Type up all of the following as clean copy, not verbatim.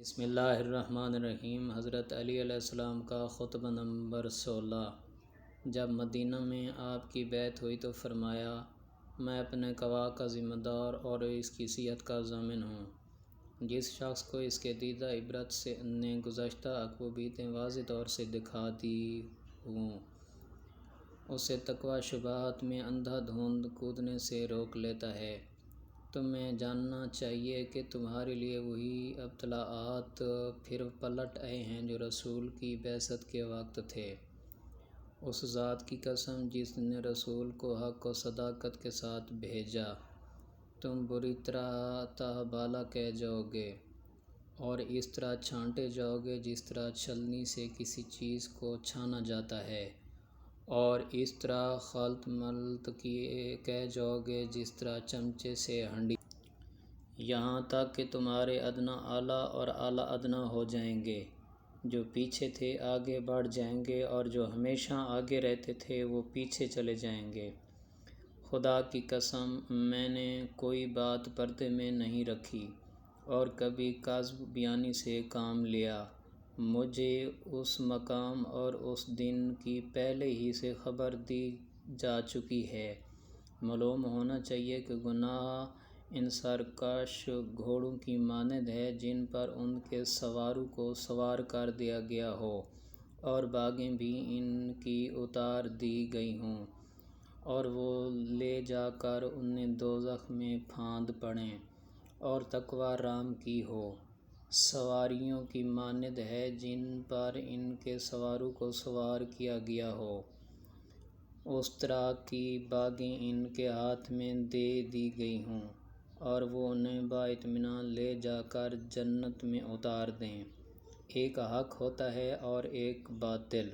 بسم اللہ الرحمن الرحیم۔ حضرت علی علیہ السلام کا خطبہ نمبر 16۔ جب مدینہ میں آپ کی بیعت ہوئی تو فرمایا، میں اپنے گواہ کا ذمہ دار اور اس کی صحت کا ضامن ہوں۔ جس شخص کو اس کے دیدہ عبرت سے نے گزشتہ اقوبیتیں واضح طور سے دکھا دی ہوں، اسے تقویٰ شبہات میں اندھا دھند کودنے سے روک لیتا ہے۔ تمہیں جاننا چاہیے کہ تمہارے لیے وہی ابتلاءات پھر پلٹ آئے ہیں جو رسول کی بعثت کے وقت تھے۔ اس ذات کی قسم جس نے رسول کو حق و صداقت کے ساتھ بھیجا، تم بری طرح تاہبالہ کہہ جاؤ گے اور اس طرح چھانٹے جاؤ گے جس طرح چھلنی سے کسی چیز کو چھانا جاتا ہے، اور اس طرح خلط ملط کہہ جاؤ گے جس طرح چمچے سے ہنڈی، یہاں تک کہ تمہارے ادنیٰ اعلیٰ اور اعلیٰ ادنیٰ ہو جائیں گے۔ جو پیچھے تھے آگے بڑھ جائیں گے اور جو ہمیشہ آگے رہتے تھے وہ پیچھے چلے جائیں گے۔ خدا کی قسم، میں نے کوئی بات پردے میں نہیں رکھی اور کبھی کذب بیانی سے کام لیا۔ مجھے اس مقام اور اس دن کی پہلے ہی سے خبر دی جا چکی ہے۔ معلوم ہونا چاہیے کہ گناہ ان سرکش گھوڑوں کی مانند ہے جن پر ان کے سواروں کو سوار کر دیا گیا ہو، اور باگیں بھی ان کی اتار دی گئی ہوں اور وہ لے جا کر انہیں دوزخ میں پھاند پڑیں، اور تقویٰ رام کی ہو۔ سواریوں کی مانند ہے جن پر ان کے سواروں کو سوار کیا گیا ہو، اس طرح کی باگیں ان کے ہاتھ میں دے دی گئی ہوں، اور وہ انہیں بااطمینان لے جا کر جنت میں اتار دیں۔ ایک حق ہوتا ہے اور ایک باطل،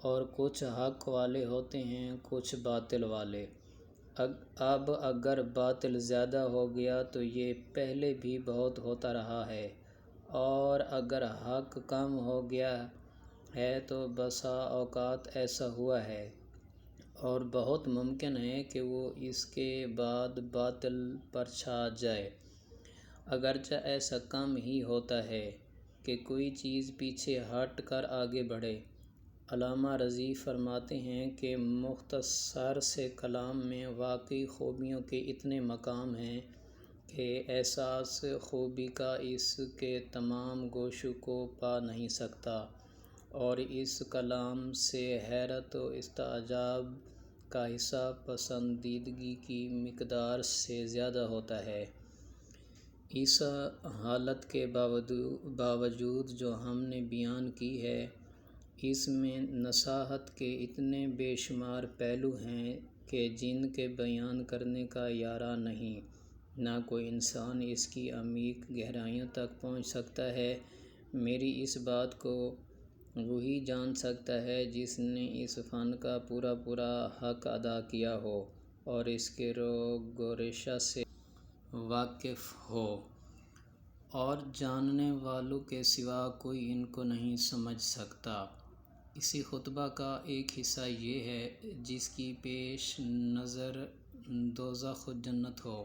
اور کچھ حق والے ہوتے ہیں کچھ باطل والے۔ اب اگر باطل زیادہ ہو گیا تو یہ پہلے بھی بہت ہوتا رہا ہے، اور اگر حق کم ہو گیا ہے تو بسا اوقات ایسا ہوا ہے، اور بہت ممکن ہے کہ وہ اس کے بعد باطل پر چھا جائے، اگرچہ ایسا کم ہی ہوتا ہے کہ کوئی چیز پیچھے ہٹ کر آگے بڑھے۔ علامہ رضی فرماتے ہیں کہ مختصر سے کلام میں واقعی خوبیوں کے اتنے مقام ہیں کہ احساس خوبی کا اس کے تمام گوشوں کو پا نہیں سکتا، اور اس کلام سے حیرت و استعجاب کا حصہ پسندیدگی کی مقدار سے زیادہ ہوتا ہے۔ اس حالت کے باوجود جو ہم نے بیان کی ہے، اس میں نصاحت کے اتنے بے شمار پہلو ہیں کہ جن کے بیان کرنے کا یارہ نہیں۔ نہ کوئی انسان اس کی عمیق گہرائیوں تک پہنچ سکتا ہے۔ میری اس بات کو وہی جان سکتا ہے جس نے اس فن کا پورا حق ادا کیا ہو اور اس کے روگ و ریشہ سے واقف ہو، اور جاننے والوں کے سوا کوئی ان کو نہیں سمجھ سکتا۔ اسی خطبہ کا ایک حصہ یہ ہے، جس کی پیش نظر دوزخ و جنت ہو،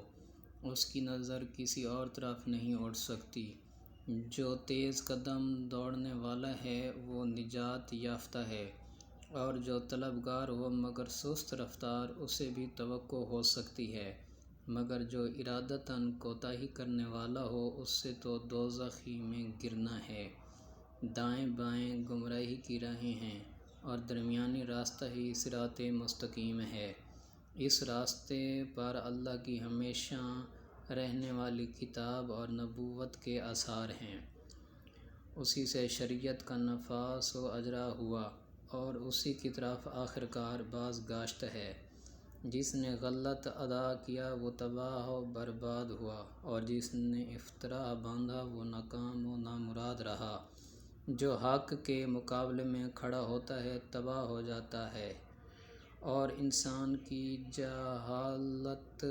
اس کی نظر کسی اور طرف نہیں اٹھ سکتی۔ جو تیز قدم دوڑنے والا ہے وہ نجات یافتہ ہے، اور جو طلبگار ہو مگر سست رفتار، اسے بھی توقع ہو سکتی ہے، مگر جو ارادتاً کوتاہی کرنے والا ہو اس سے تو دوزخ ہی میں گرنا ہے۔ دائیں بائیں گمراہی کی راہیں ہیں، اور درمیانی راستہ ہی صراط مستقیم ہے۔ اس راستے پر اللہ کی ہمیشہ رہنے والی کتاب اور نبوت کے آثار ہیں۔ اسی سے شریعت کا نفاذ و اجرا ہوا، اور اسی کی طرف آخرکار باز گاشت ہے۔ جس نے غلط ادا کیا وہ تباہ و برباد ہوا، اور جس نے افتراء باندھا وہ ناکام و نامراد رہا۔ جو حق کے مقابلے میں کھڑا ہوتا ہے تباہ ہو جاتا ہے، اور انسان کی جہالت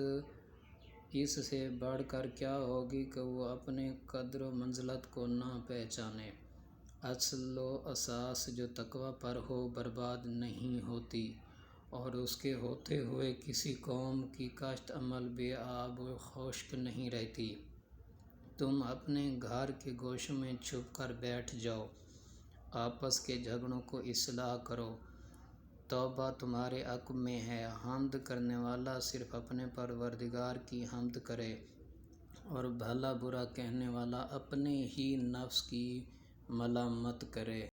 اس سے بڑھ کر کیا ہوگی کہ وہ اپنے قدر و منزلت کو نہ پہچانے۔ اصل و اساس جو تقویٰ پر ہو برباد نہیں ہوتی، اور اس کے ہوتے ہوئے کسی قوم کی کاشت عمل بے آب و خشک نہیں رہتی۔ تم اپنے گھر کے گوشوں میں چھپ کر بیٹھ جاؤ، آپس کے جھگڑوں کو اصلاح کرو۔ توبہ تمہارے حق میں ہے، حمد کرنے والا صرف اپنے پروردگار کی حمد کرے، اور بھلا برا کہنے والا اپنے ہی نفس کی ملامت کرے۔